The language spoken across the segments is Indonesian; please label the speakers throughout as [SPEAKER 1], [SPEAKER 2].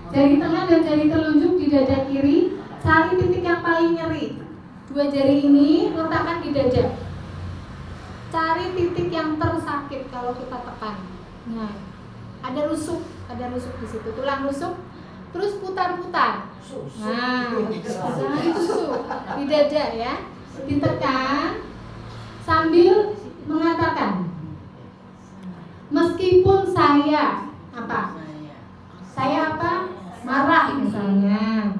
[SPEAKER 1] Jari tengah dan jari telunjuk di dada kiri. Cari titik yang paling nyeri. Dua jari ini letakkan di dada. Cari titik yang tersakit kalau kita tekan. Nah, ada rusuk di situ, tulang rusuk. Terus putar-putar. Nah, jangan ditusuk di dada ya. Ditekan sambil mengatakan, meskipun saya apa? Saya apa? Marah misalnya.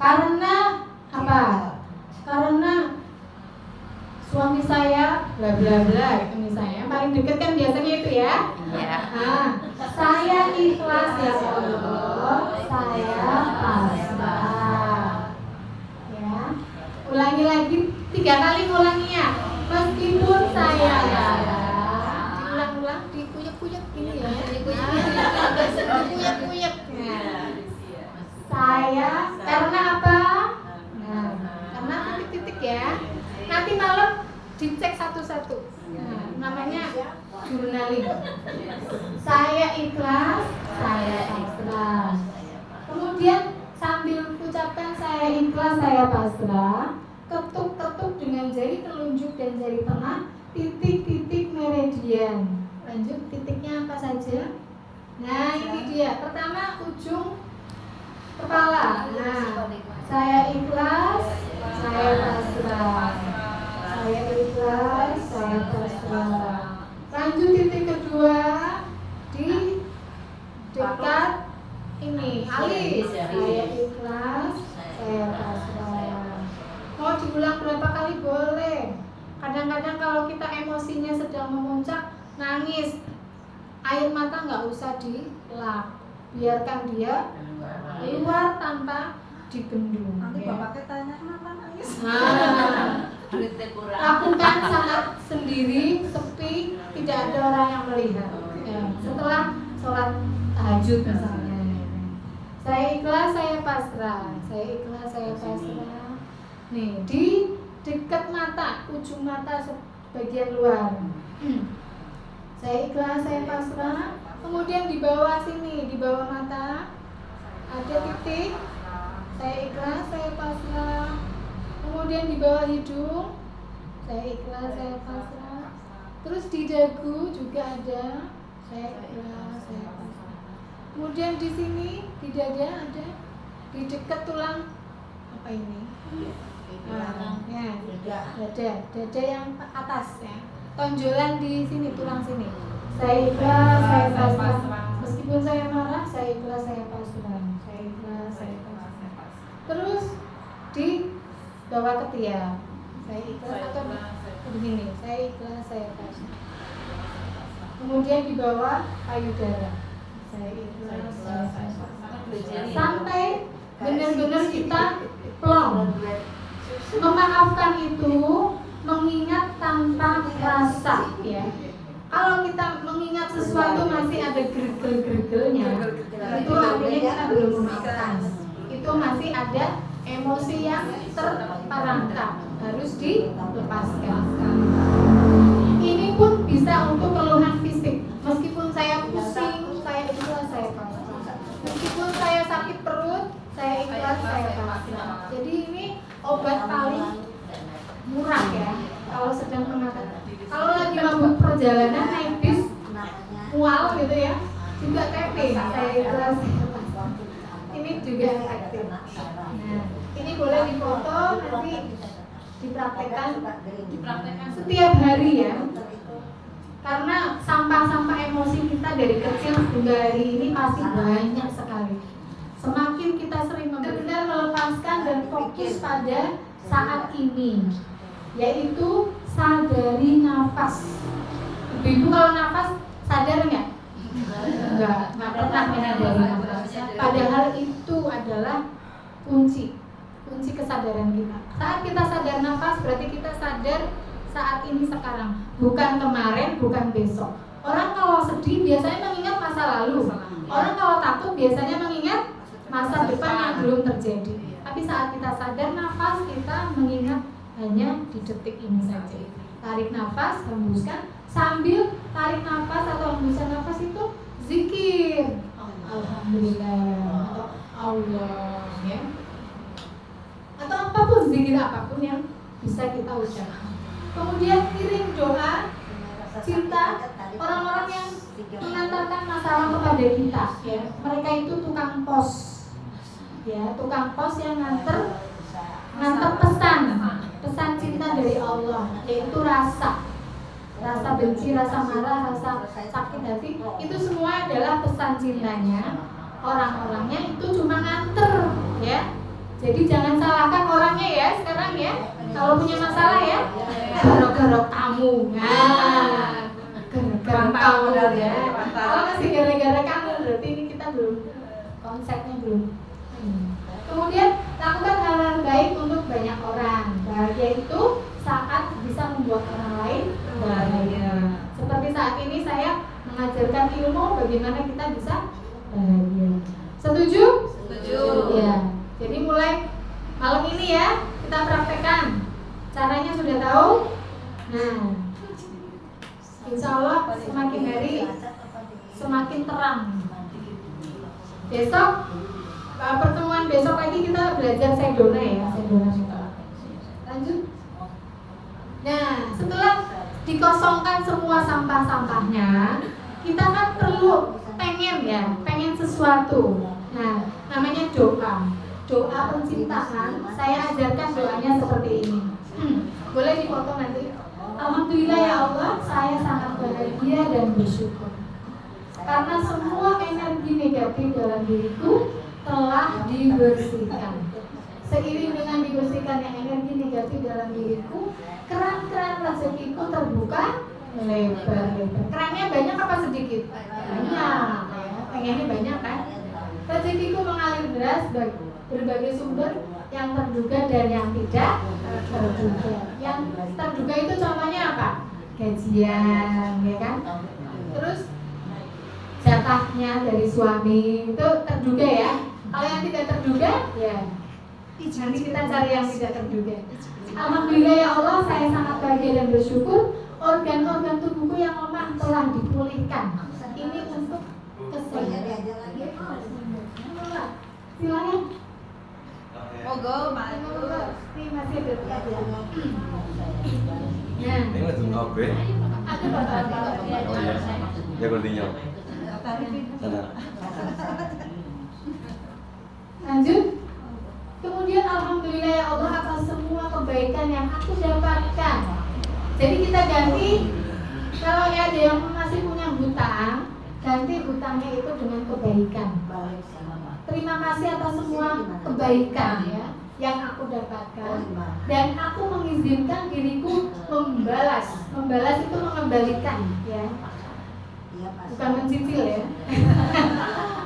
[SPEAKER 1] Karena apa? Karena suami saya bla bla bla itu misalnya. Yang paling dekat kan biasanya itu ya. Nah, saya ikhlas ya Allah. Saya pasrah. Ya. Ulangi lagi 3 kali ulanginya. Meskipun saya diulang-ulang, dikuyak-kuyak ini ya. Dikuyak-kuyak. Saya karena apa? Nah, karena titik-titik ya. Nanti malam dicek satu-satu. Nah, namanya journaling. Saya ikhlas, saya pasrah. Kemudian sambil ucapkan saya ikhlas, saya pasrah, ketuk-ketuk dengan jari telunjuk dan jari tengah titik-titik meridian. Lanjut, titiknya apa saja? Nah, ini dia. Pertama, ujung kepala. Nah, saya ikhlas, saya pasrah. Saya ikhlas, saya pasrah. Lanjut titik kedua di dekat ini alis. Saya ikhlas, saya pasrah. Mau diulang berapa kali boleh. Kadang-kadang kalau kita emosinya sedang memuncak, nangis, air mata nggak usah dilap, biarkan dia keluar tanpa dibendung.
[SPEAKER 2] Nanti
[SPEAKER 1] ya.
[SPEAKER 2] bapaknya tanya kenapa nangis.
[SPEAKER 1] Lakukan saat sendiri, sepi, tidak ada orang yang melihat. Ya. Setelah sholat tahajud misalnya. Saya ikhlas, saya pasrah. Saya ikhlas, saya pasrah. Nih, di dekat mata, ujung mata bagian luar. Saya ikhlas, saya pasrah. Kemudian di bawah sini, di bawah mata ada titik. Saya ikhlas, saya pasrah. Kemudian di bawah hidung, saya ikhlas, saya pasrah. Terus di dagu juga ada. Saya ikhlas, saya pasrah. Kemudian di sini, di dada ada. Di dekat tulang apa ini? Nah, ya, dada yang atas ya. Tonjolan di sini, tulang sini. Saya ikhlas, saya pasrah. Meskipun saya marah, saya ikhlas, saya pasrah. Saya ikhlas, saya pasrah. Terus di bawah ketiak, saya ikhlas atau begini, saya ikhlas, saya pasrah. Kemudian di bawah payudara, saya ikhlas, saya pasrah. Sampai benar-benar kita plong. Memaafkan itu mengingat tanpa rasa ya. Kalau kita mengingat sesuatu masih ada gergel-gergelnya, itu artinya kita belum memaafkan. Itu masih ada emosi yang terperangkap, harus dilepaskan. Ini pun bisa untuk keluhan fisik. Meskipun saya pusing, saya ikhlas, saya pasrah. Meskipun saya sakit perut, saya ikhlas, saya pasrah. Jadi ini obat paling murah ya kalau sedang penat. Kalau lagi mabuk perjalanan naik bis mual gitu ya, juga tapping, saya ikhlas. Ini juga efektif. Nah, ini boleh difoto, nanti dipraktekkan setiap hari ya. Karena sampah-sampah emosi kita dari kecil hingga hari ini pasti banyak sekali. Semakin kita sering benar-benar melepaskan dan fokus pada saat ini, yaitu sadari nafas. Ibu kalau nafas sadar nggak? Nggak pernah menyadari nafas. Padahal itu adalah kunci kesadaran kita. Saat kita sadar nafas berarti kita sadar saat ini sekarang, bukan kemarin, bukan besok. Orang kalau sedih biasanya mengingat masa lalu. Orang kalau takut biasanya mengingat masa depan yang belum terjadi. Tapi saat kita sadar nafas, kita mengingat hanya di detik ini saja. Tarik nafas, hembuskan. Sambil tarik nafas atau hembusan nafas itu zikir. Alhamdulillah. Allah ya. Atau apapun, zikir apapun yang bisa kita ucapkan. Kemudian kirim doa cinta orang-orang yang mengantarkan masalah kepada kita ya. Mereka itu tukang pos ya, tukang pos yang nganter pesan cinta dari Allah, yaitu rasa benci, rasa marah, rasa sakit hati, itu semua adalah pesan cintanya. Orang-orangnya itu cuma nganter ya. Jadi jangan salahkan orangnya ya sekarang ya. Kalau punya masalah ya, gara-gara kamu, gara-gara kamu ya. Kalau masih gara-gara kamu, berarti ini kita belum, konsepnya belum. Kemudian lakukan hal-hal baik untuk banyak orang. Bahagia itu saat bisa membuat orang lain bahagia. Seperti saat ini saya mengajarkan ilmu bagaimana kita bisa bahagia. Setuju? Setuju. Ya. Jadi mulai malam ini ya kita praktekkan. Caranya sudah tahu. Nah, insya Allah semakin hari semakin terang. Besok pertemuan besok lagi kita belajar Sedona ya, Sedona itu. Lanjut. Nah, setelah dikosongkan semua sampah-sampahnya, kita kan perlu pengen sesuatu. Nah, namanya doa pencintaan. Saya ajarkan doanya seperti ini. Boleh dipoto nanti. Alhamdulillah ya Allah, saya sangat bahagia dan bersyukur karena semua energi negatif dalam diriku telah dibersihkan. Seiring dengan dibersihkannya energi negatif dalam diriku, keran-keran rezekiku terbuka lebar-lebar. Kerannya banyak apa sedikit? Banyak. Pengennya banyak kan? Rezekiku mengalir deras berbagai sumber yang terduga dan yang tidak terduga. Yang terduga itu contohnya apa? Gajian, ya kan? Terus jatahnya dari suami itu terduga ya. Kalau yang tidak terduga, ya nanti kita cari yang tidak terduga. Alhamdulillah ya Allah, saya sangat bahagia dan bersyukur. Organ-organ tubuhku yang lemah telah dipulihkan. Ini untuk kesehatan. Silakan. Mogo, ini masih dekat ya. Nah,
[SPEAKER 2] ini langsung kabeh.
[SPEAKER 1] Ada bapak-bapak.
[SPEAKER 2] Oh iya. Ya gondinya. Sana.
[SPEAKER 1] Lanjut. Kemudian alhamdulillah ya Allah atas semua kebaikan yang aku dapatkan. Jadi kita ganti, kalau ada yang masih punya hutang, ganti hutangnya itu dengan kebaikan. Terima kasih atas semua kebaikan ya yang aku dapatkan, dan aku mengizinkan diriku membalas. Membalas itu mengembalikan ya, bukan mencicil ya.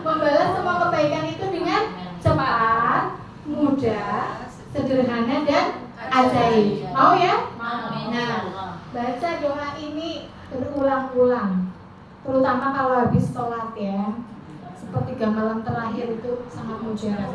[SPEAKER 1] Membalas semua kebaikan itu dengan cepat, mudah, sederhana dan ajaib. Mau ya? Nah, baca doa ini berulang-ulang, terutama kalau habis sholat ya. Sepertiga malam terakhir itu sangat mujarab.